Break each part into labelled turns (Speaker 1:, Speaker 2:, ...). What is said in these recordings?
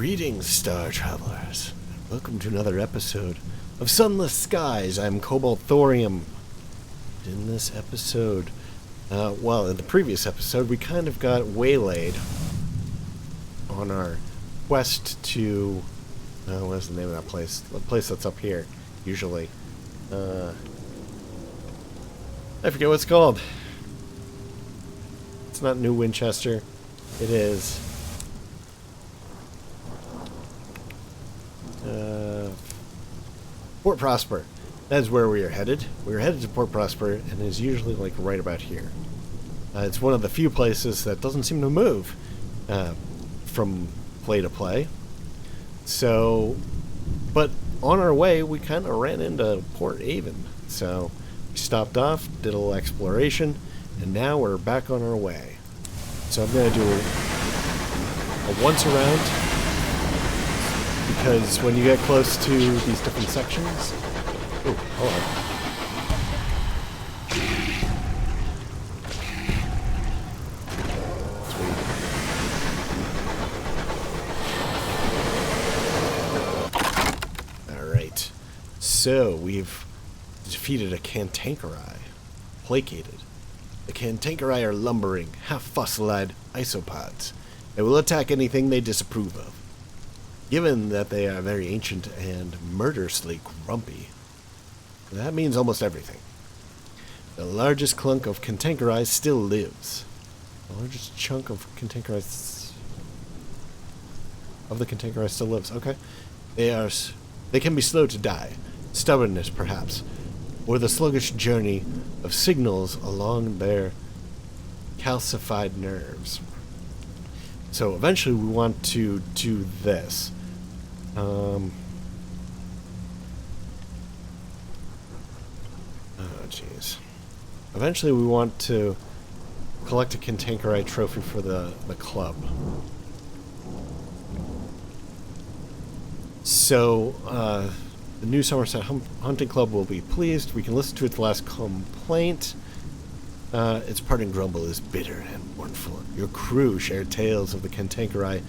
Speaker 1: Greetings, Star Travelers. Welcome to another episode of Sunless Skies. I'm Cobalt Thorium. In this episode, in the previous episode, we kind of got waylaid on our quest to, what's the name of that place? The place that's up here, usually. I forget what it's called. It's not New Winchester. It is... Port Prosper. That is where we are headed. We are headed to Port Prosper, and it is usually like right about here. It's one of the few places that doesn't seem to move from play to play. So, but on our way, we kind of ran into Port Avon. So, we stopped off, did a little exploration, and now we're back on our way. So I'm going to do a once around, because when you get close to these different sections... Oh, hold on. Sweet. Alright. So, we've defeated a Cantankereye. Placated. The Cantankereye are lumbering, half-fossilized isopods. They will attack anything they disapprove of. Given that they are very ancient and murderously grumpy, that means almost everything. The largest clunk of Cantankereye still lives. The largest chunk of Cantankereye still lives. Okay. They can be slow to die. Stubbornness, perhaps. Or the sluggish journey of signals along their calcified nerves. So eventually we want to do this. Oh, jeez. Eventually we want to collect a Cantankereye trophy for the club. So, the new Somerset Hunting Club will be pleased. We can listen to its last complaint. Its parting grumble is bitter and mournful. Your crew share tales of the Cantankereye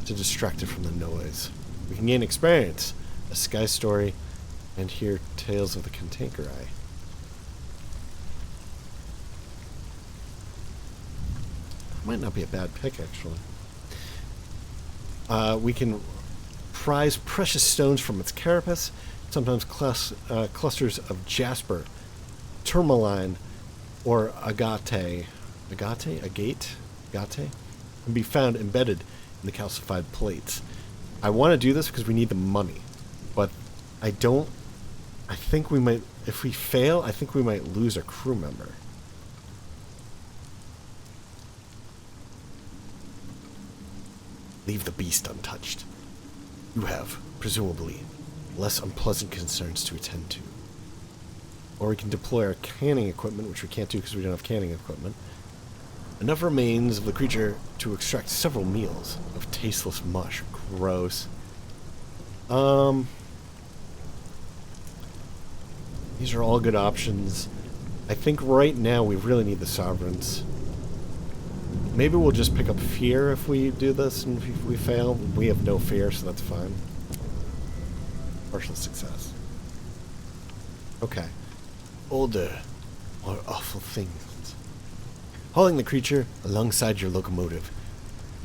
Speaker 1: to distract it from the noise. We can gain experience, a sky story, and hear tales of the Cantankereye. Might not be a bad pick, actually. We can prize precious stones from its carapace, sometimes clusters of jasper, tourmaline, or agate, can be found embedded in the calcified plates. I want to do this because we need the money, but I think we might, if we fail, I think we might lose a crew member. Leave the beast untouched. You have, presumably, less unpleasant concerns to attend to. Or we can deploy our canning equipment, which we can't do because we don't have canning equipment. Enough remains of the creature to extract several meals of tasteless mush. Gross. These are all good options. I think right now we really need the Sovereigns. Maybe we'll just pick up fear if we do this, and if we fail, we have no fear, so that's fine. Partial success. Okay. Older, more awful things. Hauling the creature alongside your locomotive.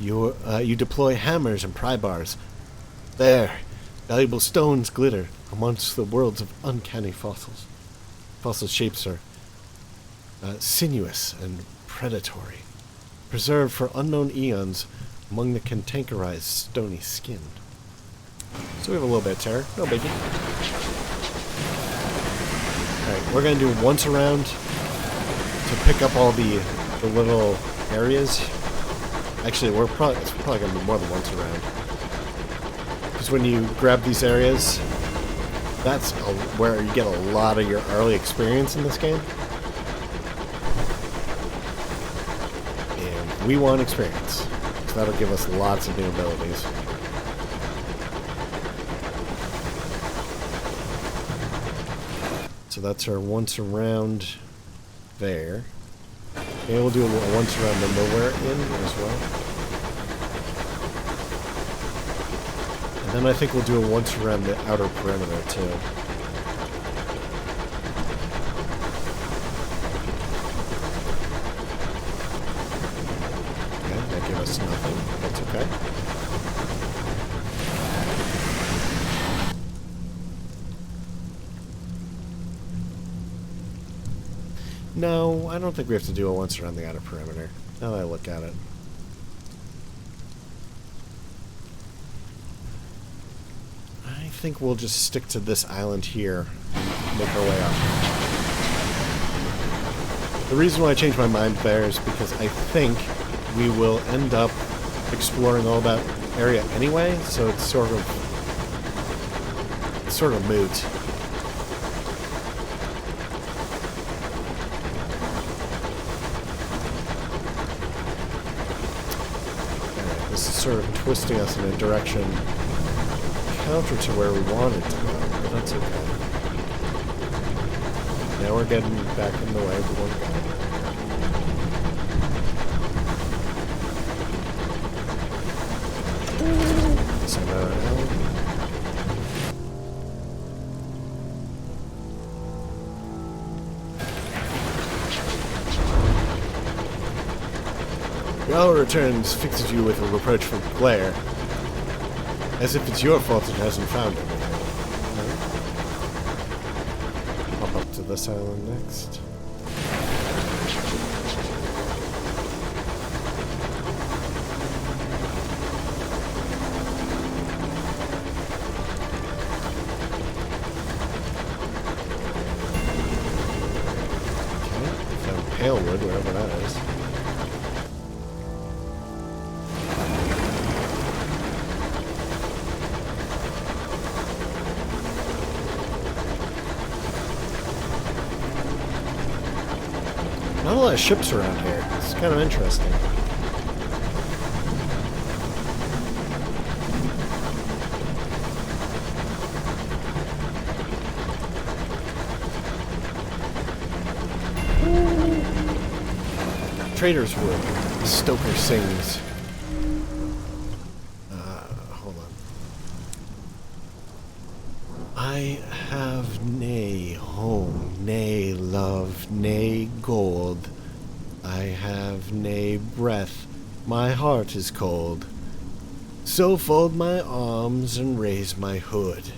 Speaker 1: You deploy hammers and pry bars. There, valuable stones glitter amongst the worlds of uncanny fossils. Fossil shapes are sinuous and predatory, preserved for unknown eons among the Cantankereye's stony skin. So we have a little bit of terror, no biggie. Alright, we're going to do once around to pick up all the little areas. Actually, it's probably going to be more than once around. Because when you grab these areas, that's where you get a lot of your early experience in this game. And we want experience. So that'll give us lots of new abilities. So that's our once around there. And we'll do a once around the nowhere in as well. Then I think we'll do it once around the outer perimeter, too. Okay, that gave us nothing. That's okay. No, I don't think we have to do it once around the outer perimeter. Now that I look at it. I think we'll just stick to this island here and make our way up. The reason why I changed my mind there is because I think we will end up exploring all that area anyway, so it's sort of moot. This is sort of twisting us in a direction counter to where we wanted to go, but that's okay. Now we're getting back in the way we want to go. So now Your returns fixes you with a reproachful glare, as if it's your fault it hasn't found anything. Pop up to this island next. Okay, found pale wood, wherever that is. Not a lot of ships around here. It's kind of interesting. Traitor's Wood. Stoker sings. Hold on. I have nay home, nay love, nay gold. I have nay breath, my heart is cold. So fold my arms and raise my hood,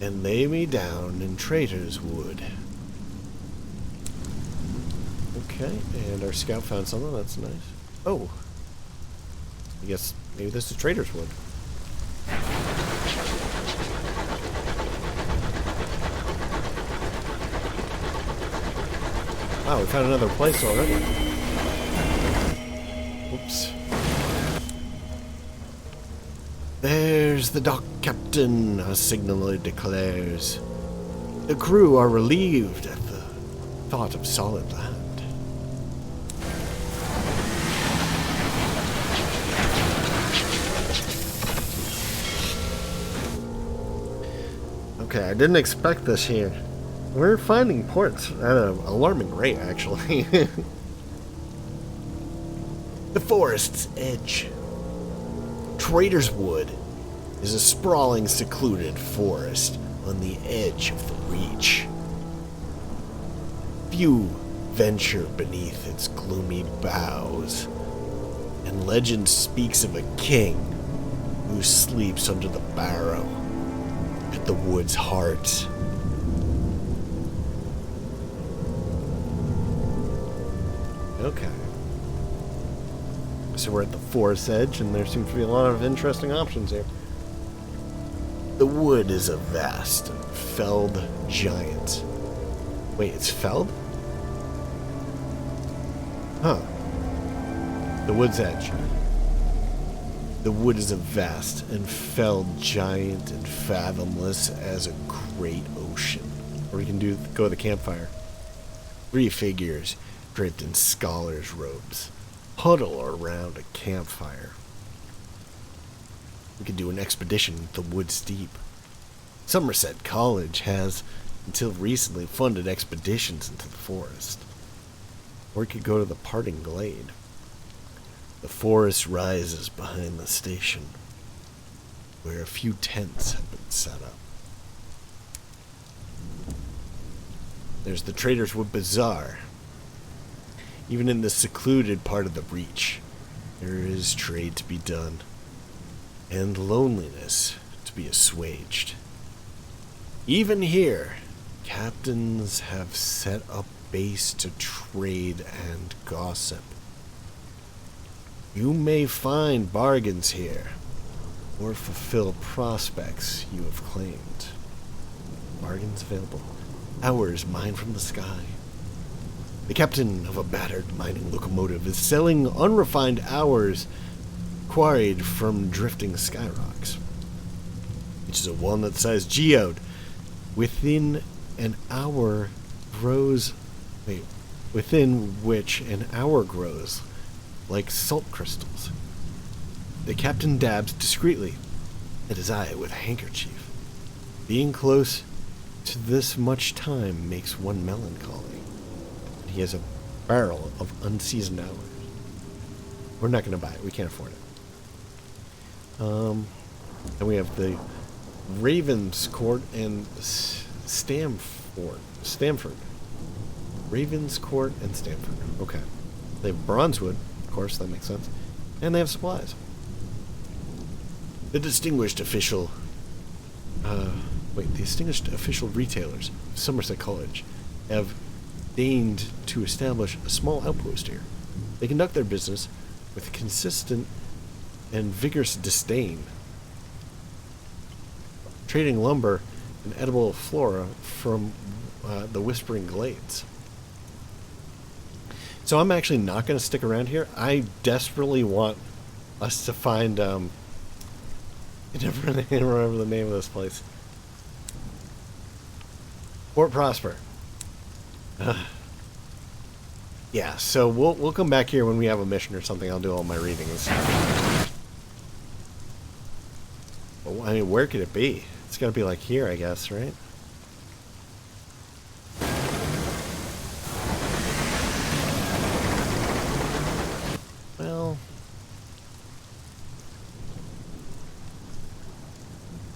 Speaker 1: and lay me down in Traitor's Wood. Okay, and our scout found something, that's nice. Oh. I guess maybe this is Traitor's Wood. Wow, we found another place already. Oops. There's the dock captain, a signaller declares. The crew are relieved at the thought of solid land. Okay, I didn't expect this here. We're finding ports at an alarming rate, actually. The forest's edge. Traitor's Wood is a sprawling, secluded forest on the edge of the Reach. Few venture beneath its gloomy boughs, and legend speaks of a king who sleeps under the barrow at the wood's heart. Okay. So we're at the forest edge, and there seems to be a lot of interesting options here. The wood is a vast and felled giant. Wait, it's felled? Huh. The wood's edge. The wood is a vast and felled giant and fathomless as a great ocean. Or we can go to the campfire. 3 figures draped in scholars' robes huddle around a campfire. We could do an expedition into the woods deep. Somerset College has, until recently, funded expeditions into the forest. Or we could go to the Parting Glade. The forest rises behind the station. where a few tents have been set up. There's the Trader's Bazaar. Even in the secluded part of the breach, there is trade to be done, and loneliness to be assuaged. Even here, captains have set up base to trade and gossip. You may find bargains here, or fulfill prospects you have claimed. Bargains available. Hours mined from the sky. The captain of a battered mining locomotive is selling unrefined hours quarried from drifting sky rocks. Each is a walnut-sized geode. Within which an hour grows like salt crystals. The captain dabs discreetly at his eye with a handkerchief. Being close to this much time makes one melancholy. He has a barrel of unseasoned hours. We're not going to buy it. We can't afford it. And we have the Ravenscourt and Stamford. Ravenscourt and Stamford. Okay. They have bronzewood, of course, that makes sense. And they have supplies. The distinguished official retailers of Somerset College have deigned to establish a small outpost here. They conduct their business with consistent and vigorous disdain, trading lumber and edible flora from the Whispering Glades. So I'm actually not going to stick around here. I desperately want us to find I never remember the name of this place. Port Prosper. Yeah, so we'll come back here when we have a mission or something. I'll do all my readings. Well, I mean, where could it be? It's got to be like here, I guess, right? Well,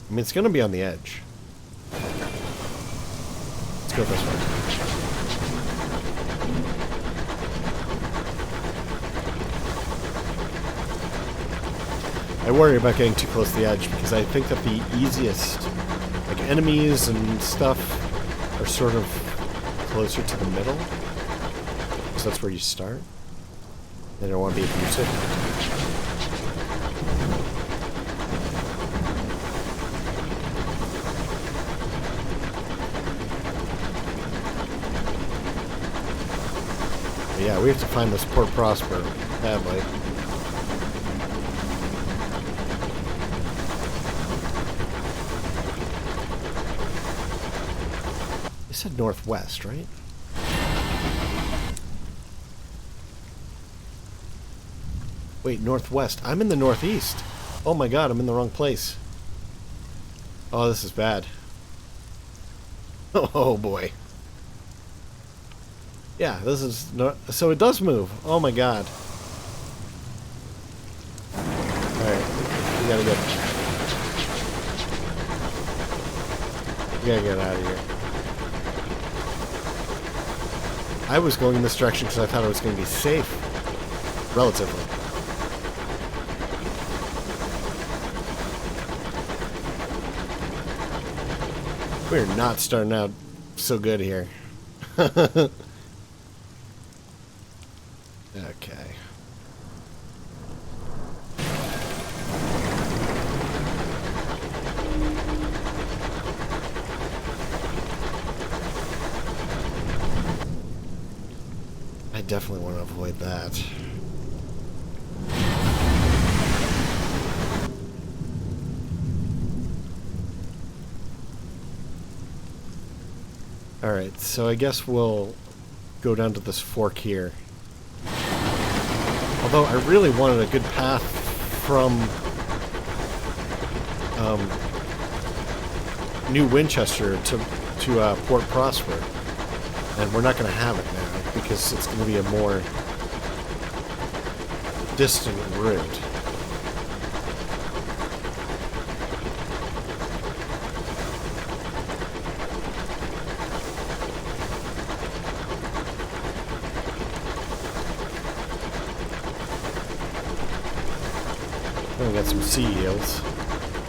Speaker 1: I mean, it's going to be on the edge. Let's go this way. I worry about getting too close to the edge because I think that the easiest, like, enemies and stuff are sort of closer to the middle. So that's where you start. I don't want to be abusive. But yeah, we have to find this Port Prosper badly. Said northwest, right? Wait, northwest. I'm in the northeast. Oh my god, I'm in the wrong place. Oh, this is bad. Oh boy. Yeah, this is so it does move. Oh my god. Alright, we gotta get out of here. I was going in this direction because I thought it was going to be safe. Relatively. We're not starting out so good here. Okay. I definitely want to avoid that. Alright, so I guess we'll go down to this fork here. Although I really wanted a good path from New Winchester to Port Prosper. And we're not going to have it now because it's going to be a more distant route. we got some sea eels.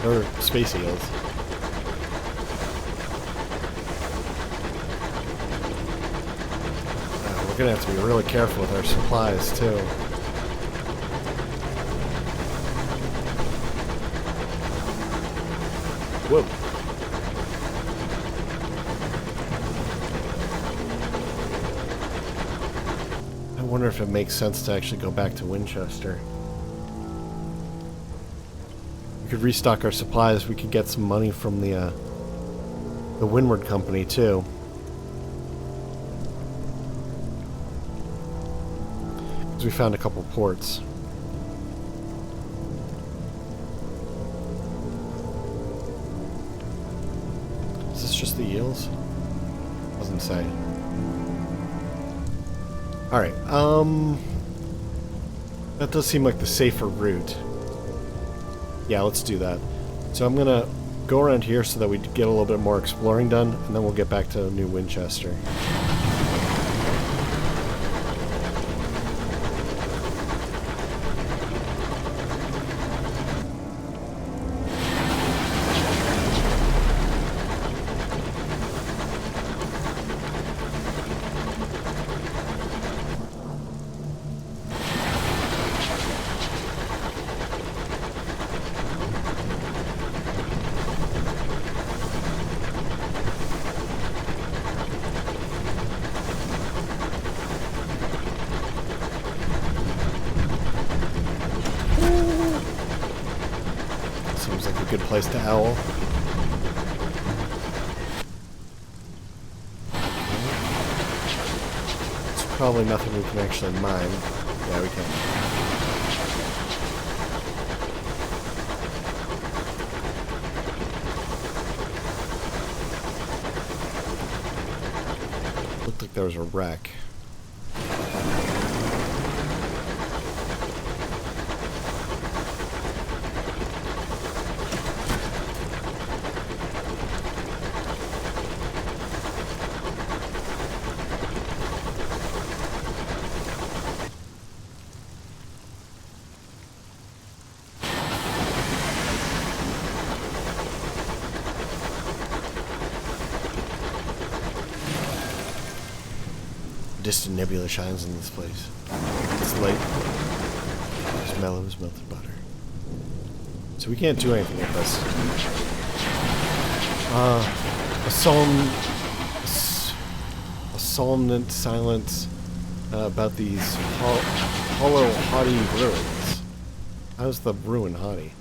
Speaker 1: Or space eels. We're gonna have to be really careful with our supplies, too. Whoa. I wonder if it makes sense to actually go back to Winchester. We could restock our supplies. We could get some money from the Windward company too. Because we found a couple ports. Is this just the eels? Doesn't say. Alright, that does seem like the safer route. Yeah, let's do that. So I'm gonna go around here so that we get a little bit more exploring done, and then we'll get back to New Winchester. Good place to owl. It's probably nothing we can actually mine. Yeah, we can. Looked like there was a wreck. Distant nebula shines in this place. It's light. It's mellow as melted butter. So we can't do anything with this. A solemn silence about these hollow, haughty ruins. How's the ruin haughty?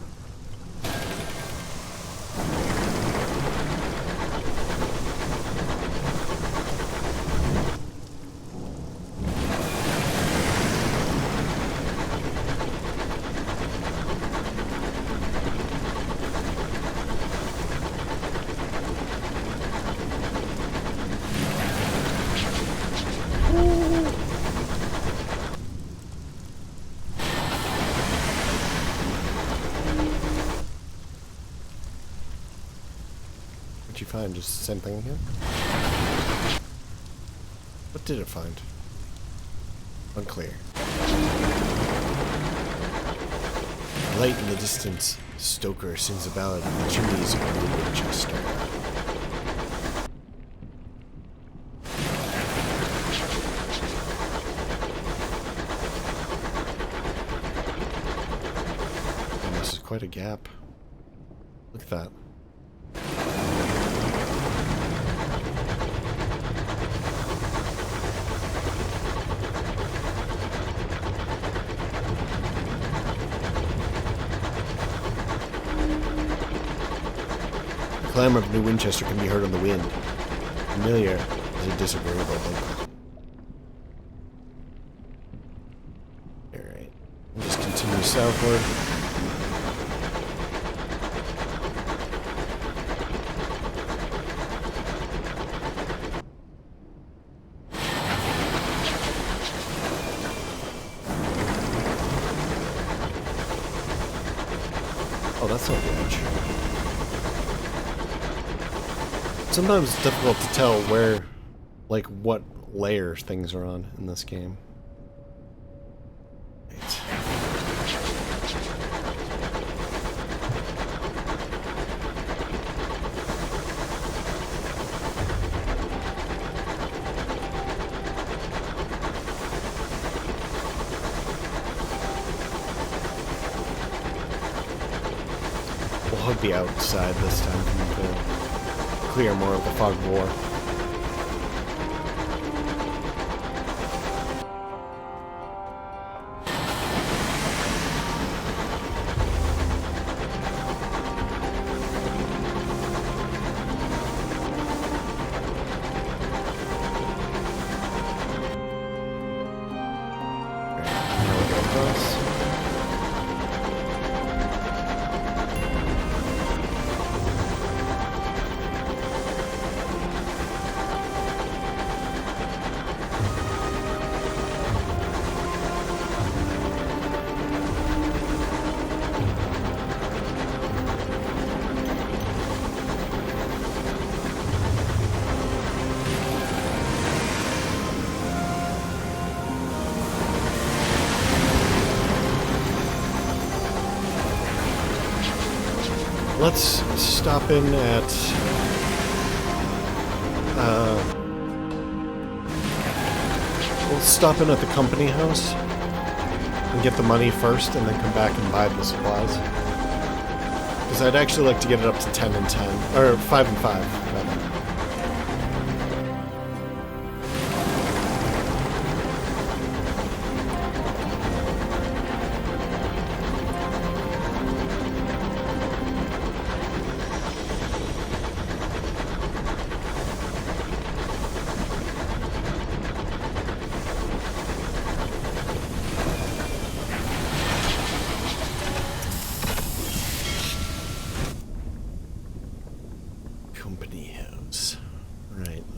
Speaker 1: What'd you find? Just the same thing again? What did it find? Unclear. Light in the distance, Stoker sings a ballad of the chimneys of New Winchester. And this is quite a gap. Look at that. The clamor of New Winchester can be heard on the wind. Familiar as a disagreeable local. Alright. We'll just continue southward. Oh, that's not much. Sometimes it's difficult to tell where, like, what layers things are on in this game. Right. I'll be outside this time to clear more of the fog of war. Let's stop in at we'll stop in at the company house and get the money first and then come back and buy the supplies. Because I'd actually like to get it up to 10 and 10, or 5 and 5, rather.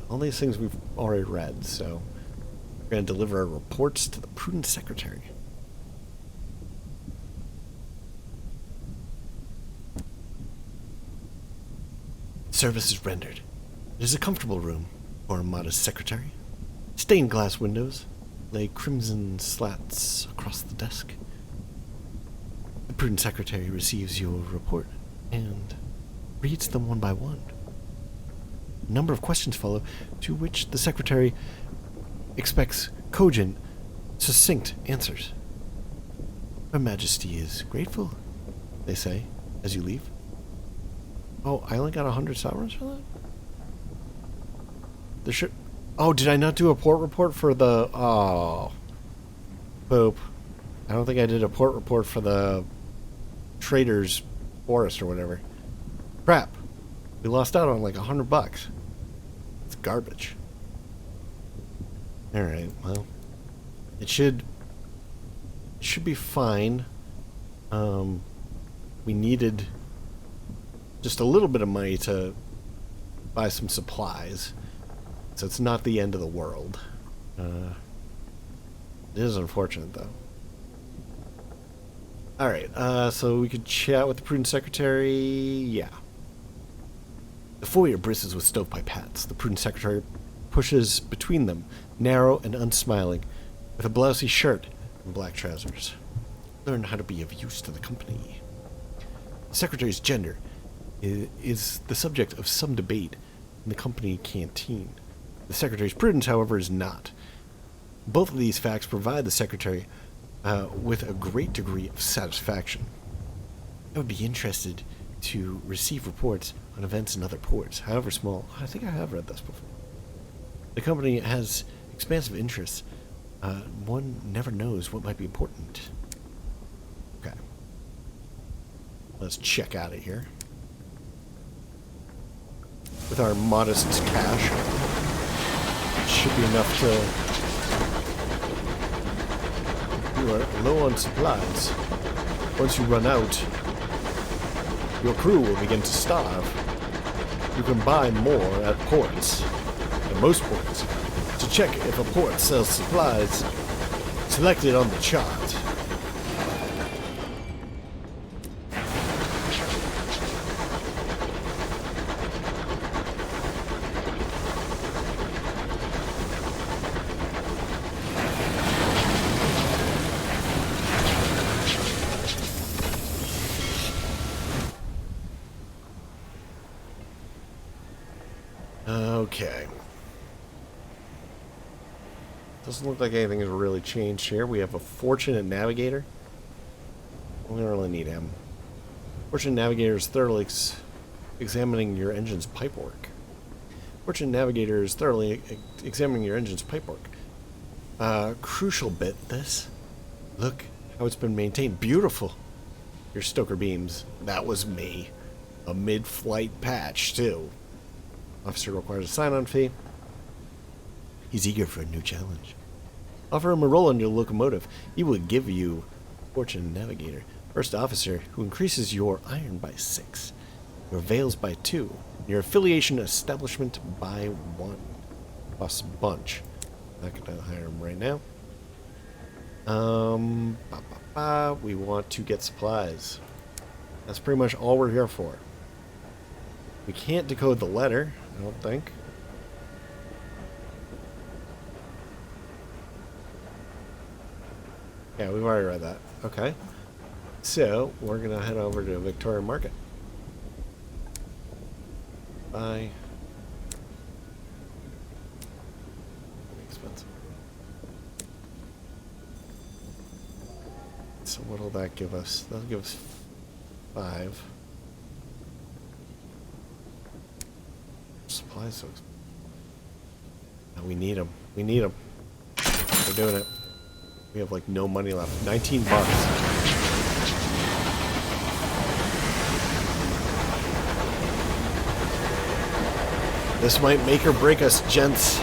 Speaker 1: All these things we've already read, so we're going to deliver our reports to the prudent secretary. Service is rendered. It is a comfortable room for a modest secretary. Stained glass windows lay crimson slats across the desk. The prudent secretary receives your report and reads them one by one. A number of questions follow, to which the secretary expects cogent, succinct answers. Her Majesty is grateful, they say, as you leave. Oh, I only got 100 sovereigns for that? There should... Oh, did I not do a port report for the... Oh. Boop. I don't think I did a port report for the Traitor's Forest or whatever. Crap. We lost out on like $100. It's garbage. Alright, well. It should be fine. We needed just a little bit of money to buy some supplies. So it's not the end of the world. It is unfortunate, though. Alright, so we could chat with the prudent secretary. Yeah. The foyer bristles with stovepipe hats. The prudent secretary pushes between them, narrow and unsmiling, with a blousy shirt and black trousers. Learn how to be of use to the company. The secretary's gender is the subject of some debate in the company canteen. The secretary's prudence, however, is not. Both of these facts provide the secretary with a great degree of satisfaction. I would be interested to receive reports on events in other ports, however small. I think I have read this before. The company has expansive interests. One never knows what might be important. Okay. Let's check out of here. With our modest cash, it should be enough to... You are low on supplies. Once you run out, your crew will begin to starve. You can buy more at ports, at most ports. To check if a port sells supplies, select it on the chart. Okay. Doesn't look like anything has really changed here. We have a fortunate Navigator. We don't really need him. Fortune Navigator is thoroughly examining your engine's pipework. Fortune Navigator is thoroughly examining your engine's pipework. Crucial bit, this. Look how it's been maintained. Beautiful. Your stoker beams. That was me. A mid-flight patch, too. Officer requires a sign-on fee. He's eager for a new challenge. Offer him a roll on your locomotive. He will give you Fortune Navigator. First officer, who increases your iron by 6, your veils by 2, your affiliation establishment by 1. Plus bunch. Not gonna hire him right now. We want to get supplies. That's pretty much all we're here for. We can't decode the letter, I don't think. Yeah, we've already read that. Okay. So, we're going to head over to Victoria Market. Bye. Expensive. So what'll that give us? That'll give us 5. Supplies, so no, we need them. We need them. We're doing it. We have like no money left. 19 bucks. This might make or break us, gents.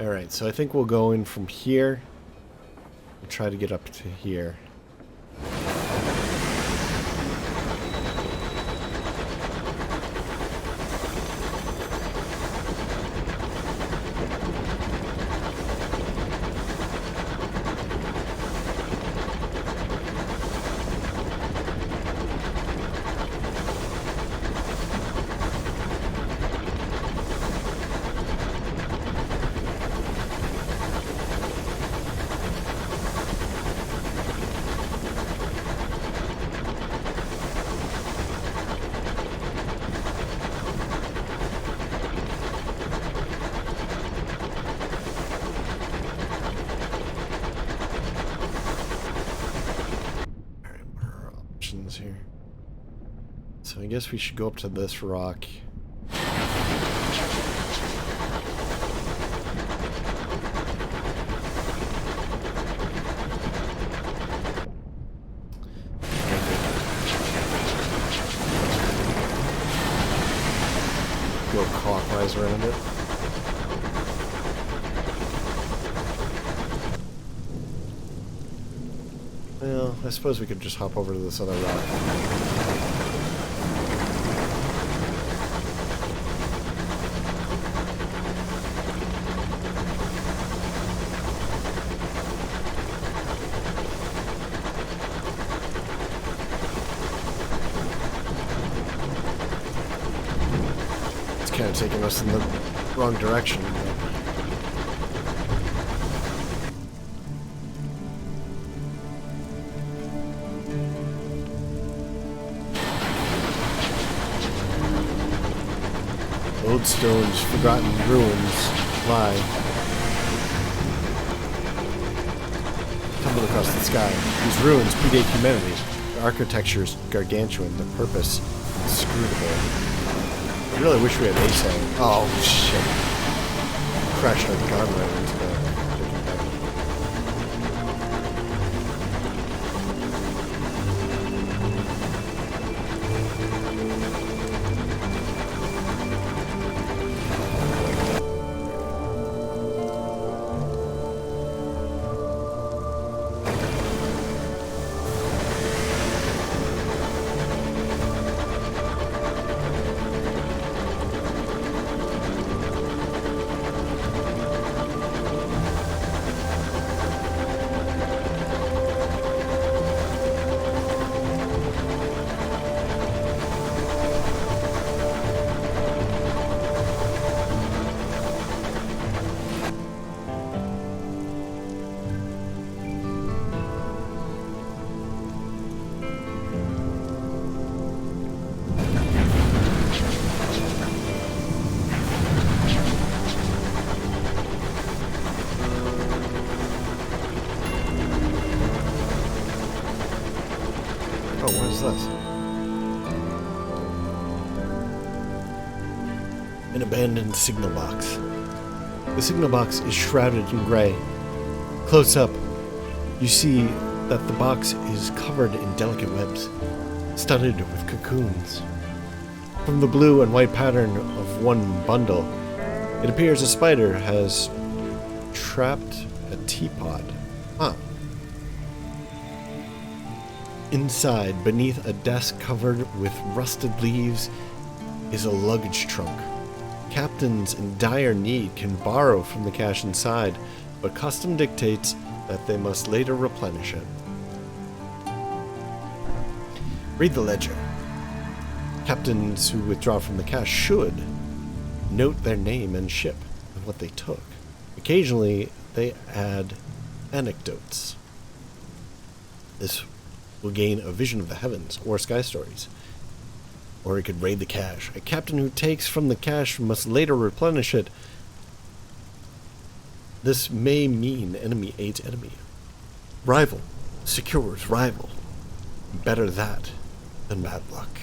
Speaker 1: Alright, so I think we'll go in from here. We'll try to get up to here. Here. So I guess we should go up to this rock. Go clockwise around it. Well, I suppose we could just hop over to this other rock. It's kind of taking us in the wrong direction. Stones, forgotten ruins lie, tumbled across the sky. These ruins predate humanity. The architecture is gargantuan, the purpose inscrutable. I really wish we had ASA. Oh shit! Crashed our guardrail into the. Oh, what is this? An abandoned signal box. The signal box is shrouded in gray. Close up, you see that the box is covered in delicate webs, studded with cocoons. From the blue and white pattern of one bundle, it appears a spider has trapped a teapot. Huh. Inside, beneath a desk covered with rusted leaves, is a luggage trunk. Captains in dire need can borrow from the cash inside, but custom dictates that they must later replenish it. Read the ledger. Captains who withdraw from the cash should note their name and ship and what they took. Occasionally, they add anecdotes. This will gain a vision of the heavens or sky stories. Or it could raid the cache. A captain who takes from the cache must later replenish it. This may mean enemy aids enemy. Rival secures rival. Better that than bad luck.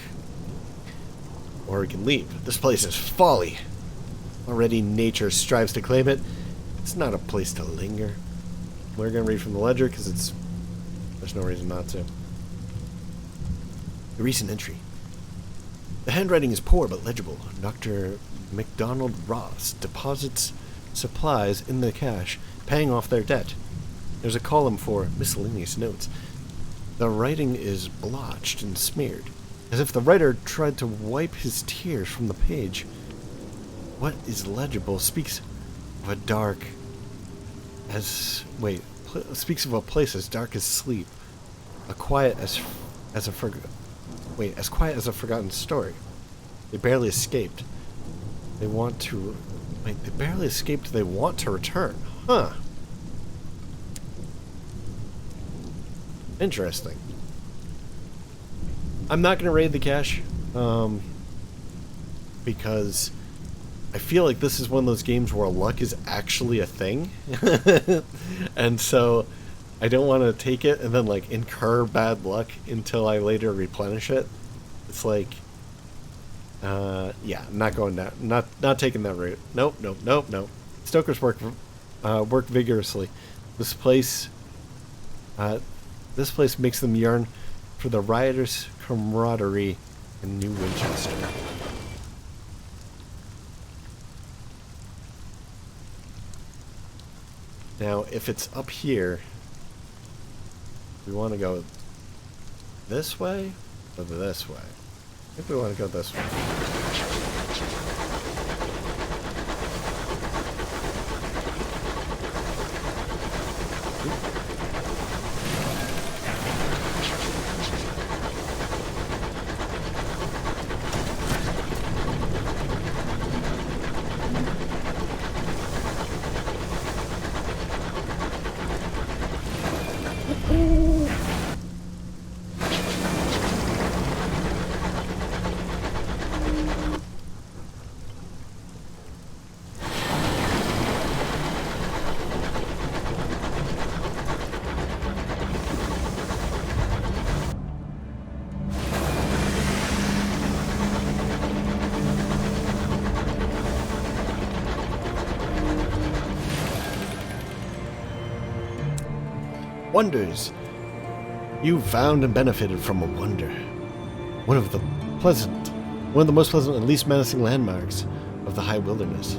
Speaker 1: Or it can leave. This place is folly. Already nature strives to claim it. It's not a place to linger. We're going to read from the ledger because there's no reason not to. The recent entry. The handwriting is poor but legible. Dr. MacDonald Ross deposits supplies in the cache, paying off their debt. There's a column for miscellaneous notes. The writing is blotched and smeared, as if the writer tried to wipe his tears from the page. What is legible speaks of a place as dark as sleep, as quiet as a forgotten story. They barely escaped. They want to return. Huh. Interesting. I'm not going to raid the cache, because I feel like this is one of those games where luck is actually a thing. And so I don't want to take it and then like incur bad luck until I later replenish it. It's like, yeah, I'm not going that, not taking that route. Nope. Stokers work vigorously. This place makes them yearn for the rioters' camaraderie in New Winchester. Now, if it's up here, we want to go this way or this way? I think we want to go this way. Wonders. You found and benefited from a wonder. One of the most pleasant and least menacing landmarks of the high wilderness.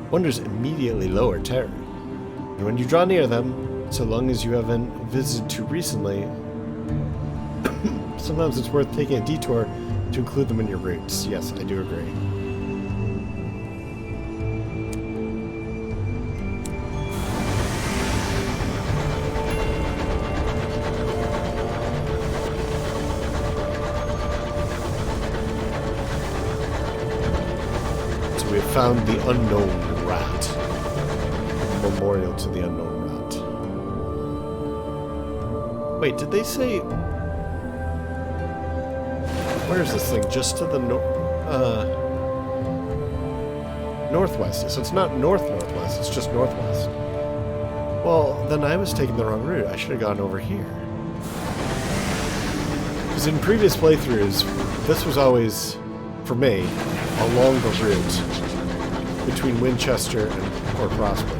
Speaker 1: Wonders immediately lower terror. And when you draw near them, so long as you haven't visited too recently, sometimes it's worth taking a detour to include them in your routes. Yes, I do agree. Found the unknown rat. Memorial to the unknown rat. Wait, did they say... Where is this thing? Just to the northwest. So it's not northwest, it's just northwest. Well, then I was taking the wrong route. I should have gone over here. Because in previous playthroughs, this was always, for me, along the route between Winchester and Port Prosper.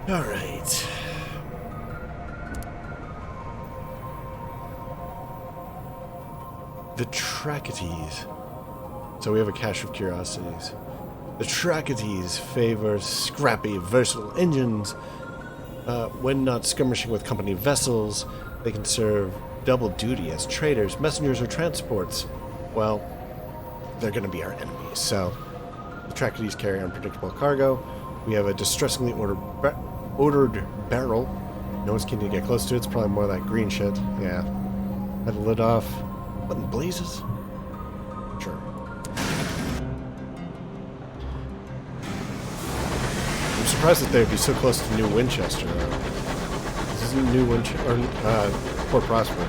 Speaker 1: Alright. The Traitor. So we have a cache of Curiosities. The Traitor favor scrappy, versatile engines. When not skirmishing with company vessels, they can serve double duty as traders, messengers, or transports. Well, they're going to be our enemies, so the Traitor carry unpredictable cargo. We have a distressingly odored barrel. No one's keen to get close to it. It's probably more like green shit. Yeah. Had the lid off. What in blazes? Sure. I'm surprised that they'd be so close to New Winchester. This isn't New Winchester, or Port Prosper.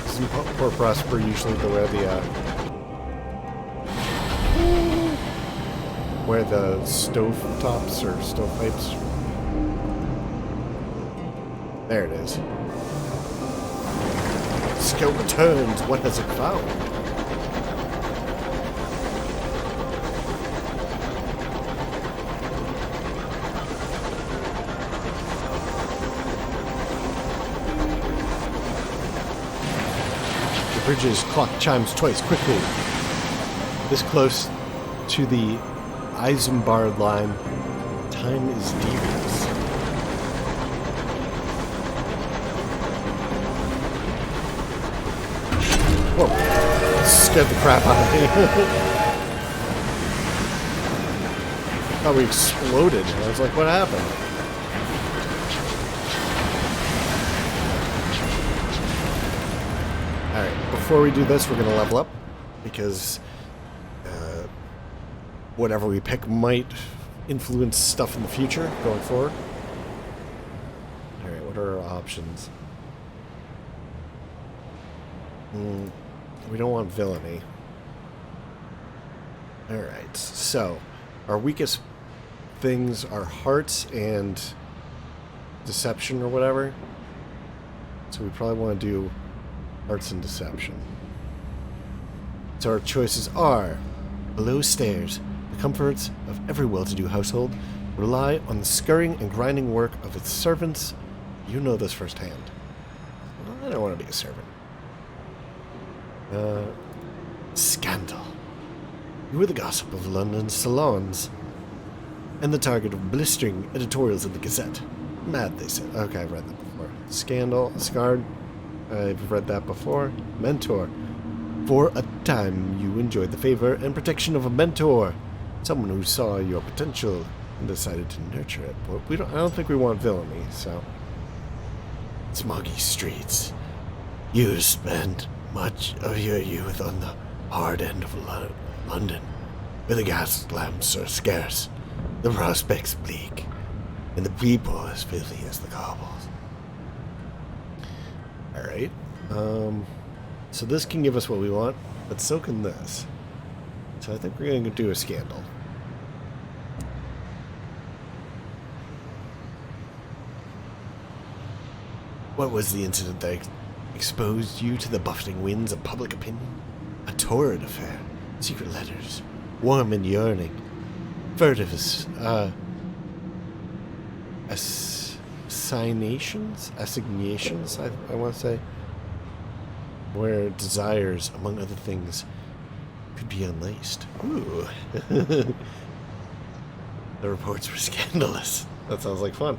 Speaker 1: Isn't Port Prosper usually where the stove tops or stovepipes? There it is. Scout returns. What has it found? The bridge's clock chimes twice quickly. This close to the Eisenbard line. Time is devious. Whoa. Scared the crap out of me. Thought we exploded. I was like, what happened? Alright, before we do this, we're going to level up. Because whatever we pick might influence stuff in the future going forward. Alright, what are our options? We don't want villainy. Alright, so our weakest things are hearts and deception or whatever. So we probably want to do hearts and deception. So our choices are below stairs. The comforts of every well-to-do household rely on the scurrying and grinding work of its servants. You know this firsthand. Well, I don't want to be a servant. Scandal. You are the gossip of London's salons and the target of blistering editorials in the Gazette. Mad, they said. Okay, I've read that before. Scandal. Scarred. I've read that before. Mentor. For a time, you enjoyed the favor and protection of a mentor. Someone who saw your potential and decided to nurture it. But I don't think we want villainy, so. Smoggy streets. You spent much of your youth on the hard end of London, where the gas lamps are scarce, the prospects bleak, and the people as filthy as the cobbles. Alright, so this can give us what we want, but so can this. So I think we're going to do a scandal. What was the incident that exposed you to the buffeting winds of public opinion? A torrid affair. Secret letters. Warm and yearning. Furtive assignations, I want to say. Where desires, among other things, could be unlaced. Ooh. The reports were scandalous. That sounds like fun.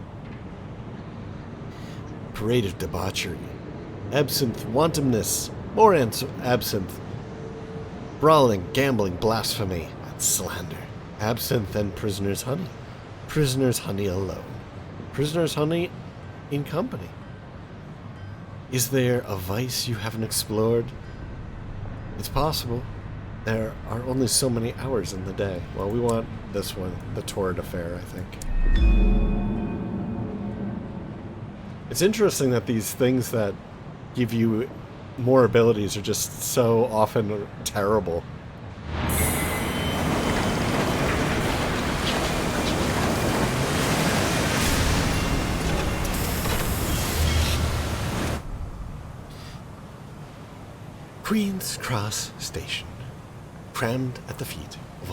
Speaker 1: Parade of debauchery. Absinthe, wantoness, more absinthe. Brawling, gambling, blasphemy, and slander. Absinthe and prisoner's honey. Prisoner's honey alone. Prisoner's honey in company. Is there a vice you haven't explored? It's possible. There are only so many hours in the day. Well, we want this one, the torrid affair, I think. It's interesting that these things that give you more abilities are just so often terrible. Queen's Cross Station, crammed at the feet of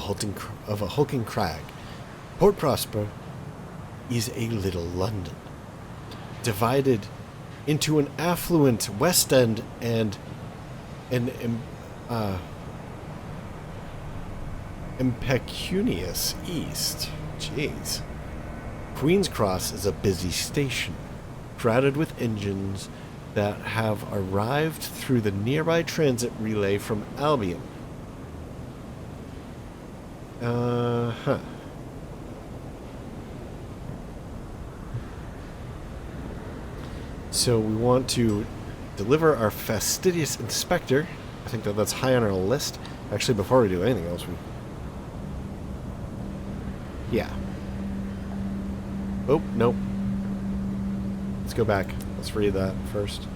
Speaker 1: a hulking crag. Port Prosper is a little London, divided into an affluent West End and an impecunious East. Jeez. Queen's Cross is a busy station, crowded with engines that have arrived through the nearby transit relay from Albion. So we want to deliver our fastidious inspector. I think that's high on our list. Actually, before we do anything else, yeah. Oh, nope. Let's go back. Let's read that first.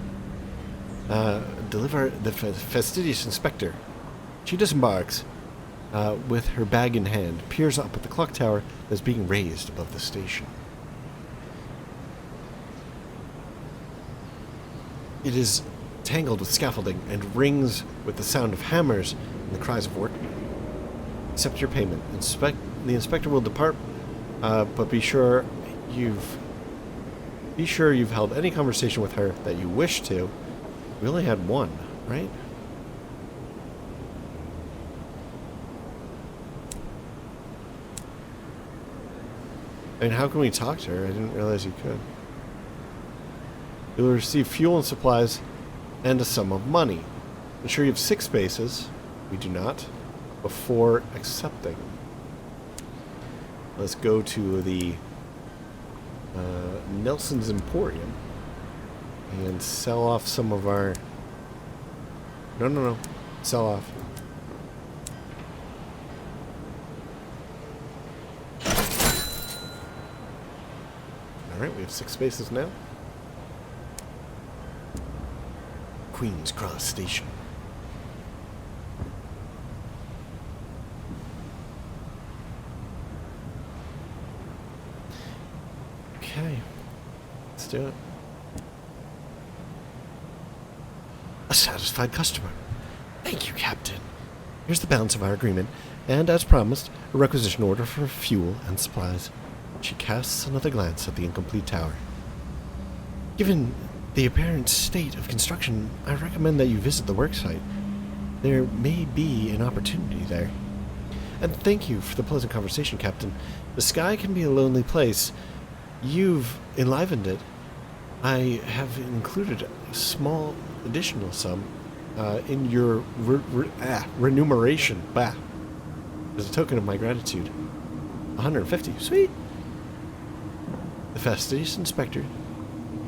Speaker 1: Deliver the fastidious inspector. She disembarks with her bag in hand, peers up at the clock tower that's being raised above the station. It is tangled with scaffolding and rings with the sound of hammers and the cries of workmen. Accept your payment. The inspector will depart, but be sure you've held any conversation with her that you wish to. We only had one, right? I mean, how can we talk to her? I didn't realize you could. You'll receive fuel and supplies and a sum of money. Ensure you have 6 spaces. We do not. Before accepting. Let's go to the Nelson's Emporium and sell off some of our... No. Sell off. Alright, we have 6 spaces now. Queen's Cross Station. Okay, let's do it. A satisfied customer. Thank you, Captain. Here's the balance of our agreement, and as promised, a requisition order for fuel and supplies. She casts another glance at the incomplete tower. Given the apparent state of construction, I recommend that you visit the worksite. There may be an opportunity there. And thank you for the pleasant conversation, Captain. The sky can be a lonely place. You've enlivened it. I have included a small additional sum in your remuneration. As a token of my gratitude. 150. Sweet. The fastidious inspector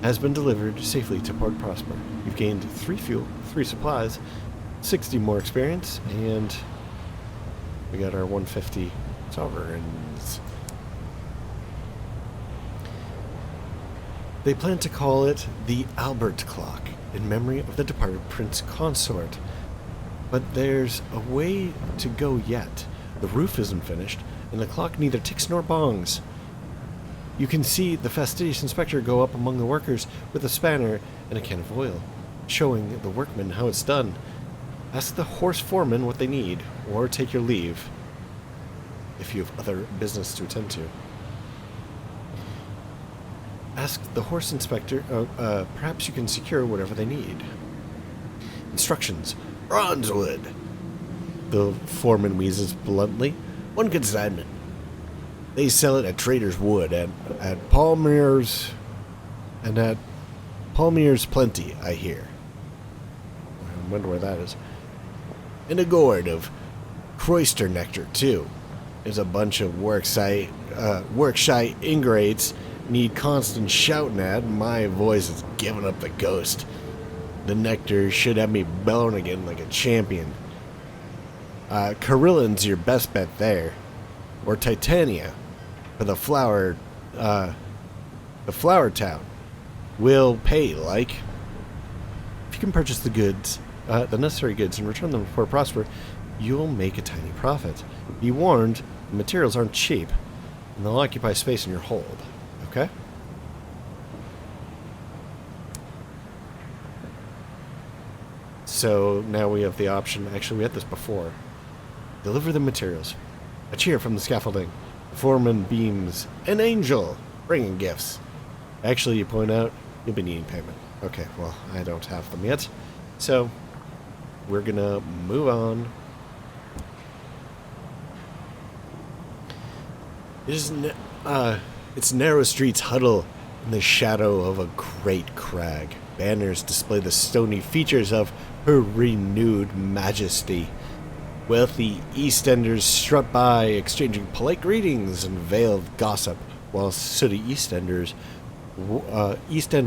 Speaker 1: has been delivered safely to Port Prosper. You've gained 3 fuel, 3 supplies, 60 more experience, and we got our 150 sovereigns. They plan to call it the Albert Clock, in memory of the departed Prince Consort. But there's a way to go yet. The roof isn't finished, and the clock neither ticks nor bongs. You can see the fastidious inspector go up among the workers with a spanner and a can of oil, showing the workmen how it's done. Ask the horse foreman what they need, or take your leave, if you have other business to attend to. Ask the horse inspector, perhaps you can secure whatever they need. Instructions. Bronzewood. The foreman wheezes bluntly. One consignment. They sell it at Trader's Wood, at Palmer's, and at Palmer's Plenty, I hear. I wonder where that is. And a gourd of Croyster nectar, too. There's a bunch of work-shy ingrates need constant shouting at. My voice is giving up the ghost. The nectar should have me bellowing again like a champion. Carillin's your best bet there. Or Titania for the flower town. Will pay, like. If you can purchase the goods, the necessary goods, and return them before Prosper, you'll make a tiny profit. Be warned, the materials aren't cheap, and they'll occupy space in your hold. Okay? So now we have the option. Actually, we had this before. Deliver the materials. A cheer from the scaffolding. The foreman beams. An angel! Bringing gifts. Actually, you point out, you'll be needing payment. Okay, well, I don't have them yet. So, we're gonna move on. Its narrow streets huddle in the shadow of a great crag. Banners display the stony features of her renewed majesty. Wealthy Eastenders strut by, exchanging polite greetings and veiled gossip, while sooty East End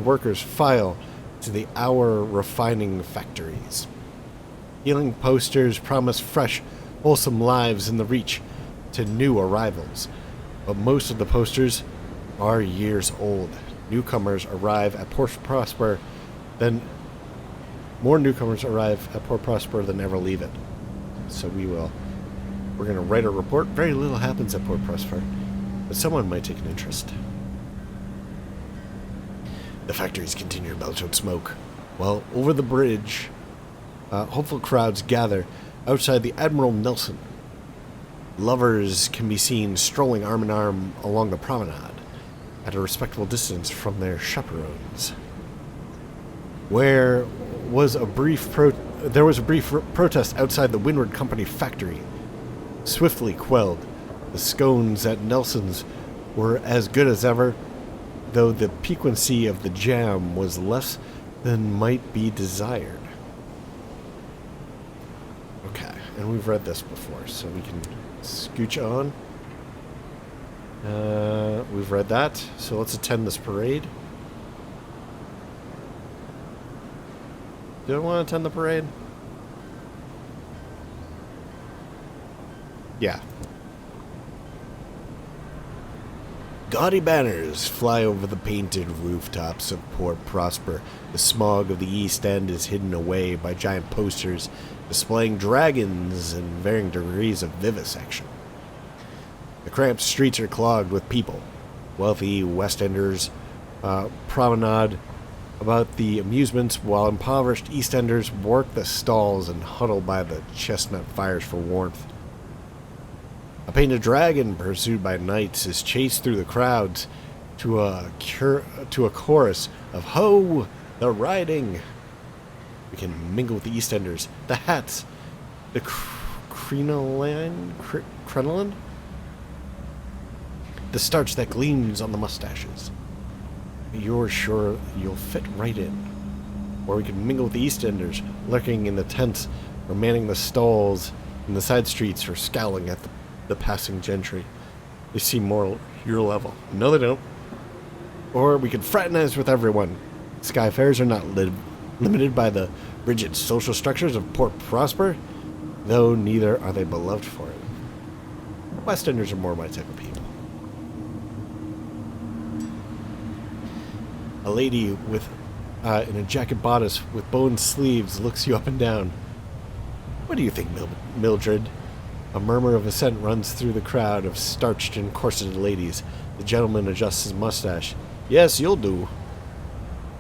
Speaker 1: workers file to the hour refining factories. Healing posters promise fresh, wholesome lives in the reach to new arrivals, but most of the posters are years old. Newcomers arrive at Port Prosper, then more newcomers arrive at Port Prosper than ever leave it. So we're going to write a report. Very little happens at Port Prosper, but someone might take an interest. The factories continue to belch out smoke, while over the bridge, hopeful crowds gather outside the Admiral Nelson. Lovers can be seen strolling arm in arm along the promenade, at a respectable distance from their chaperones. There was a brief protest outside the Windward Company factory, swiftly quelled. The scones at Nelson's were as good as ever, though the piquancy of the jam was less than might be desired. Okay, and we've read this before, so we can scooch on. We've read that, so let's attend this parade. Do I want to attend the parade? Yeah. Gaudy banners fly over the painted rooftops of Port Prosper. The smog of the East End is hidden away by giant posters displaying dragons and varying degrees of vivisection. The cramped streets are clogged with people. Wealthy West Enders promenade about the amusements, while impoverished East Enders work the stalls and huddle by the chestnut fires for warmth. A painted dragon, pursued by knights, is chased through the crowds to a chorus of "Ho, the riding!" We can mingle with the East Enders, the hats, the crinoline, the starch that gleams on the mustaches. You're sure you'll fit right in. Or we can mingle with the East Enders, lurking in the tents, or manning the stalls in the side streets, or scowling at the passing gentry. They seem more your level. No, they don't. Or we can fraternize with everyone. Skyfarers are not limited by the rigid social structures of Port Prosper, though neither are they beloved for it. West Enders are more my type of people. A lady with in a jacket bodice with bone sleeves looks you up and down. What do you think, Mildred? A murmur of assent runs through the crowd of starched and corseted ladies. The gentleman adjusts his mustache. Yes, you'll do.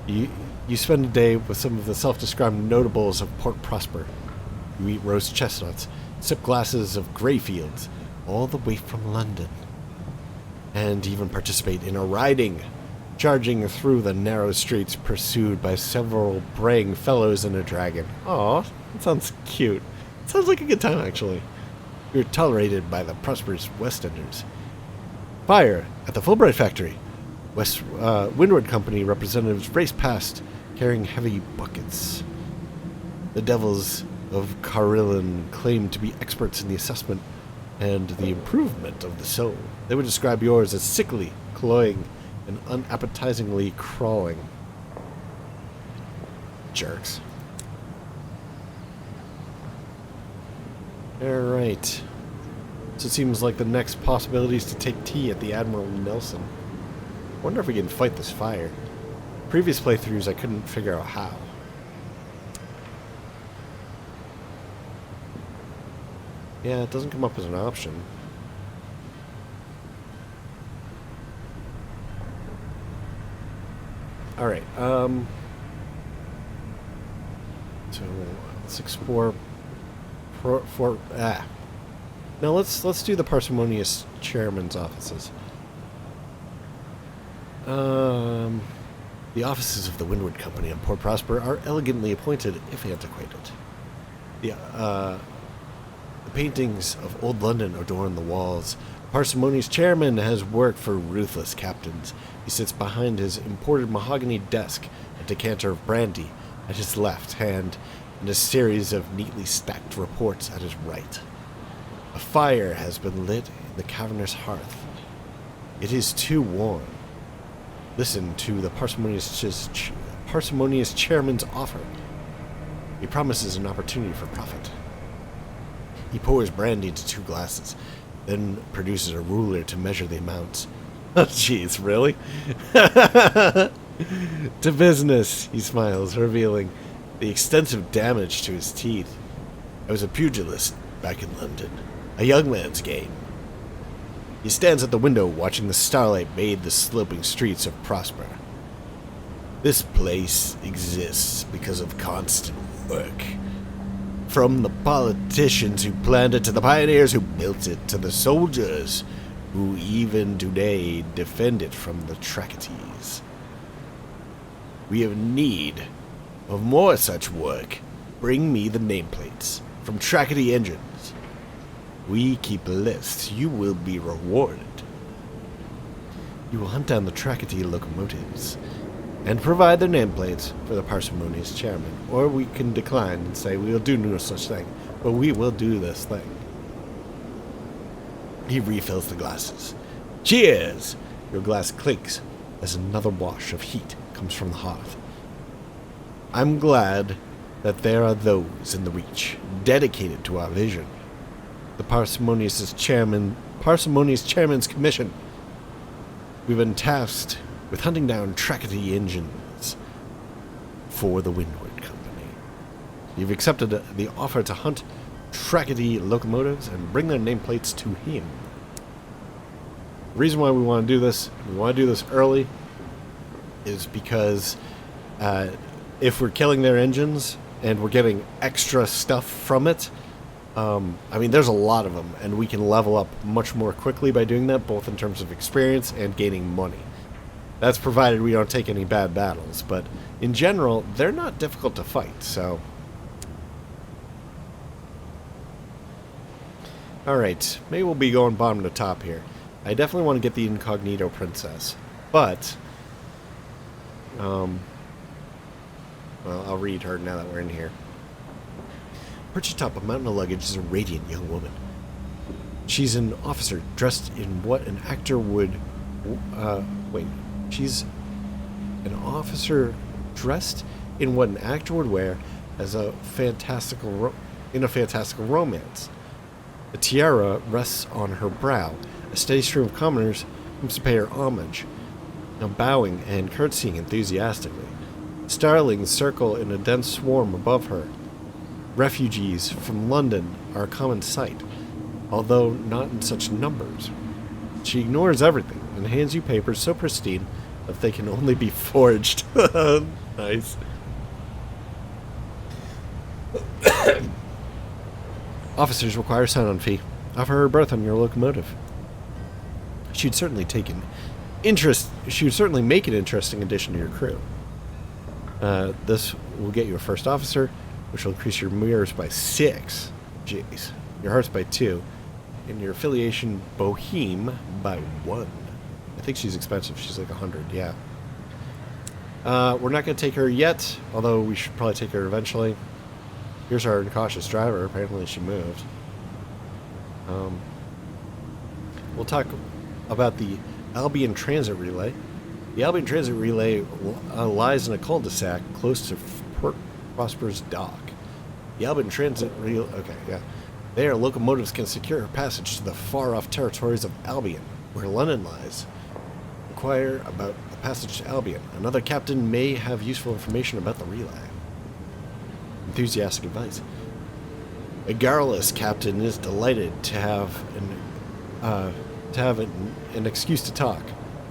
Speaker 1: You spend a day with some of the self-described notables of Port Prosper. You eat roast chestnuts, sip glasses of Greyfields, all the way from London. And even participate in a riding, charging through the narrow streets pursued by several braying fellows in a dragon. Aw, that sounds cute. It sounds like a good time, actually. You're tolerated by the prosperous West Enders. Fire at the Fulbright factory. Windward Company representatives race past, carrying heavy buckets. The devils of Carillion claim to be experts in the assessment and the improvement of the soul. They would describe yours as sickly, cloying, and unappetizingly crawling. Jerks. Alright. So it seems like the next possibility is to take tea at the Admiral Nelson. I wonder if we can fight this fire. Previous playthroughs, I couldn't figure out how. Yeah, it doesn't come up as an option. Alright, so let's explore now let's do the parsimonious chairman's offices. The offices of the Windward Company on Port Prosper are elegantly appointed, if antiquated. The paintings of old London adorn the walls. The parsimonious chairman has worked for ruthless captains. He sits behind his imported mahogany desk, a decanter of brandy at his left hand, and a series of neatly stacked reports at his right. A fire has been lit in the cavernous hearth. It is too warm. Listen to the parsimonious chairman's offer. He promises an opportunity for profit. He pours brandy into 2 glasses, then produces a ruler to measure the amounts. Oh, jeez, really? To business, he smiles, revealing the extensive damage to his teeth. I was a pugilist back in London. A young man's game. He stands at the window watching the starlight bathe the sloping streets of Prosper. This place exists because of constant work. From the politicians who planned it, to the pioneers who built it, to the soldiers who even today defend it from the Tracketies. We have need of more such work. Bring me the nameplates from Trackety engines. We keep lists. You will be rewarded. You will hunt down the Trackety locomotives and provide their nameplates for the parsimonious chairman. Or we can decline and say we will do no such thing, but we will do this thing. He refills the glasses. Cheers! Your glass clinks as another wash of heat comes from the hearth. I'm glad that there are those in the Reach dedicated to our vision. The parsimonious chairman's commission. We've been tasked with hunting down Trackety engines for the Windward Company. You've accepted the offer to hunt Trackety locomotives and bring their nameplates to him. The reason why we want to do this early, is because if we're killing their engines and we're getting extra stuff from it, there's a lot of them, and we can level up much more quickly by doing that, both in terms of experience and gaining money. That's provided we don't take any bad battles, but in general, they're not difficult to fight, so... Alright, maybe we'll be going bottom to top here. I definitely want to get the Incognito Princess, but... well, I'll read her now that we're in here. Perched atop a mountain of luggage is a radiant young woman. She's an officer dressed in what an actor would... She's an officer dressed in what an actor would wear as a fantastical romance. A tiara rests on her brow. A steady stream of commoners comes to pay her homage, now bowing and curtsying enthusiastically. Starlings circle in a dense swarm above her. Refugees from London are a common sight. although not in such numbers. She ignores everything and hands you papers so pristine that they can only be forged. Nice. Officers require sign-on fee. Offer her a berth on your locomotive. She'd certainly make an interesting addition to your crew. This will get you a first officer, which will increase your mirrors by 6. Jeez. Your hearts by 2. And your affiliation Boheme by 1. I think she's expensive. She's like 100, yeah. We're not going to take her yet, although we should probably take her eventually. Here's our incautious driver. Apparently she moved. We'll talk about the Albion Transit Relay. The Albion Transit Relay lies in a cul-de-sac close to Port Prosper's dock. The Albion Transit Relay... Okay, yeah. There, locomotives can secure passage to the far-off territories of Albion, where London lies. Inquire about the passage to Albion. Another captain may have useful information about the relay. Enthusiastic advice. A garrulous captain is delighted to have an excuse to talk.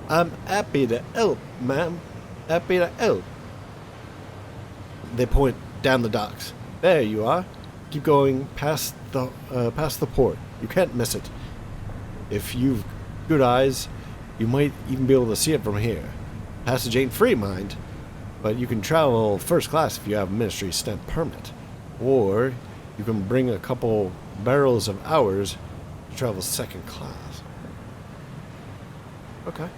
Speaker 1: I'm happy to help, ma'am. Happy to help. They point down the docks. There you are. Keep going past the port. You can't miss it. If you've good eyes, you might even be able to see it from here. Passage ain't free, mind, but you can travel first class if you have a ministry stamp permit. Or you can bring a couple barrels of hours to travel second class. Okay.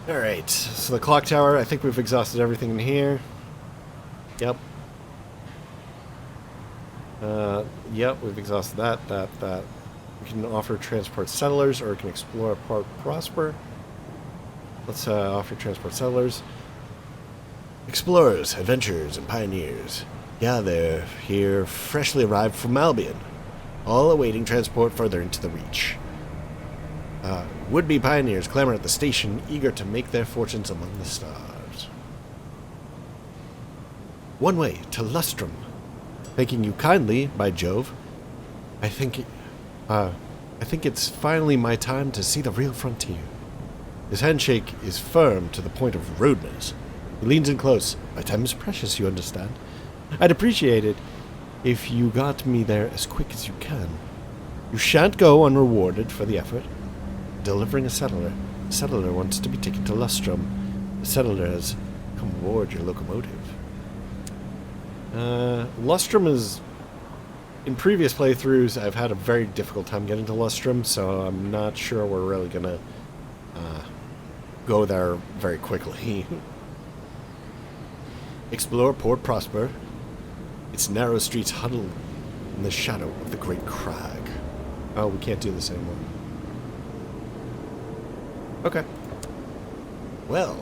Speaker 1: Alright, so the clock tower, I think we've exhausted everything in here. Yep. Yep, we've exhausted that. We can offer transport settlers, or we can explore Port Prosper. Let's offer transport settlers. Explorers, adventurers, and pioneers gather here freshly arrived from Albion, all awaiting transport further into the Reach. Would-be pioneers clamor at the station, eager to make their fortunes among the stars. One way to Lustrum. Thanking you kindly, by Jove. I think it's finally my time to see the real frontier. His handshake is firm to the point of rudeness. He leans in close. My time is precious, you understand. I'd appreciate it if you got me there as quick as you can. You shan't go unrewarded for the effort. Delivering a settler. The settler wants to be taken to Lustrum. The settler has come aboard your locomotive. Lustrum is... In previous playthroughs, I've had a very difficult time getting to Lustrum, so I'm not sure we're really gonna go there very quickly. Explore Port Prosper. Its narrow streets huddle in the shadow of the Great Crag. Oh, we can't do this anymore. Okay. Well,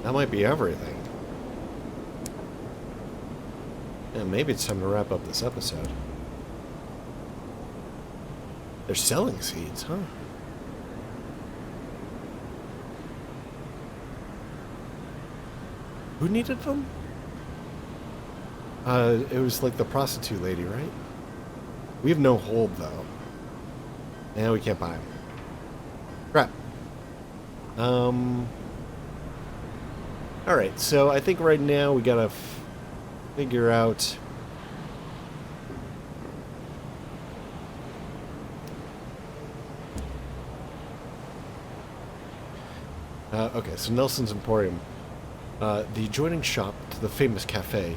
Speaker 1: that might be everything. Yeah, maybe it's time to wrap up this episode. They're selling seeds, huh? Who needed them? It was like the prostitute lady, right? We have no hold, though. And we can't buy them. Crap. Alright, so I think right now we gotta figure out... okay, so Nelson's Emporium. The adjoining shop to the famous cafe.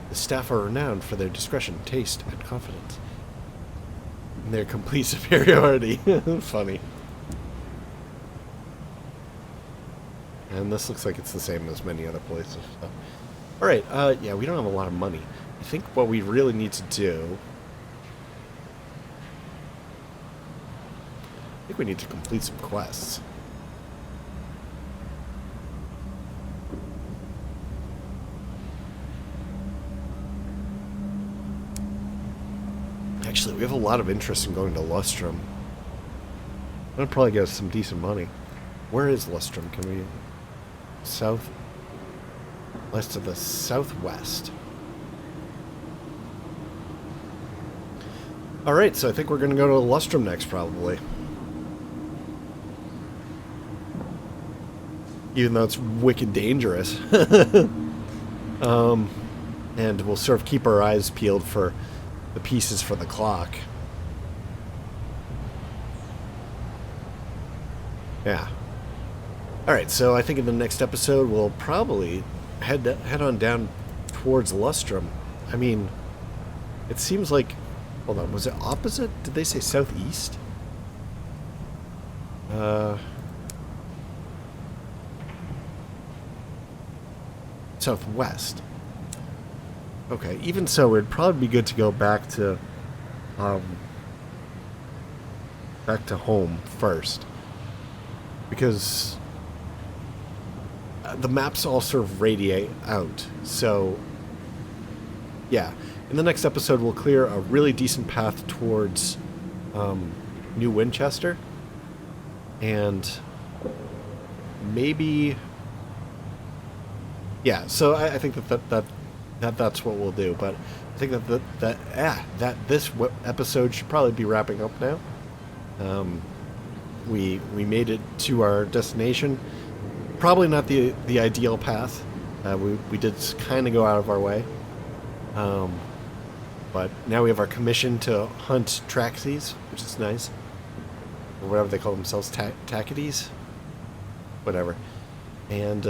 Speaker 1: The staff are renowned for their discretion, taste, and confidence. And their complete superiority. Funny. And this looks like it's the same as many other places. So. Alright, yeah, we don't have a lot of money. I think what we really need to do... I think we need to complete some quests. Actually, we have a lot of interest in going to Lustrum. That'll probably get us some decent money. Where is Lustrum? Can we... South? West to the southwest. Alright, so I think we're going to go to Lustrum next, probably. Even though it's wicked dangerous. And we'll sort of keep our eyes peeled for the pieces for the clock. Yeah. Alright, so I think in the next episode we'll probably head on down towards Lustrum. I mean, it seems like... Hold on, was it opposite? Did they say southeast? Southwest. Okay, even so, it'd probably be good to go back to home first. Because the maps all sort of radiate out. So, yeah. In the next episode, we'll clear a really decent path towards New Winchester. And maybe... Yeah, so I think that's what we'll do. But I think that this episode should probably be wrapping up now. We made it to our destination. Probably not the ideal path. We did kind of go out of our way. But now we have our commission to hunt Traxies, which is nice. Or whatever they call themselves, Tacities? Whatever. And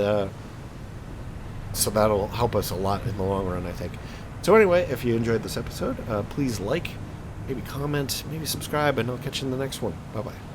Speaker 1: so that'll help us a lot in the long run, I think. So anyway, if you enjoyed this episode, please like, maybe comment, maybe subscribe, and I'll catch you in the next one. Bye-bye.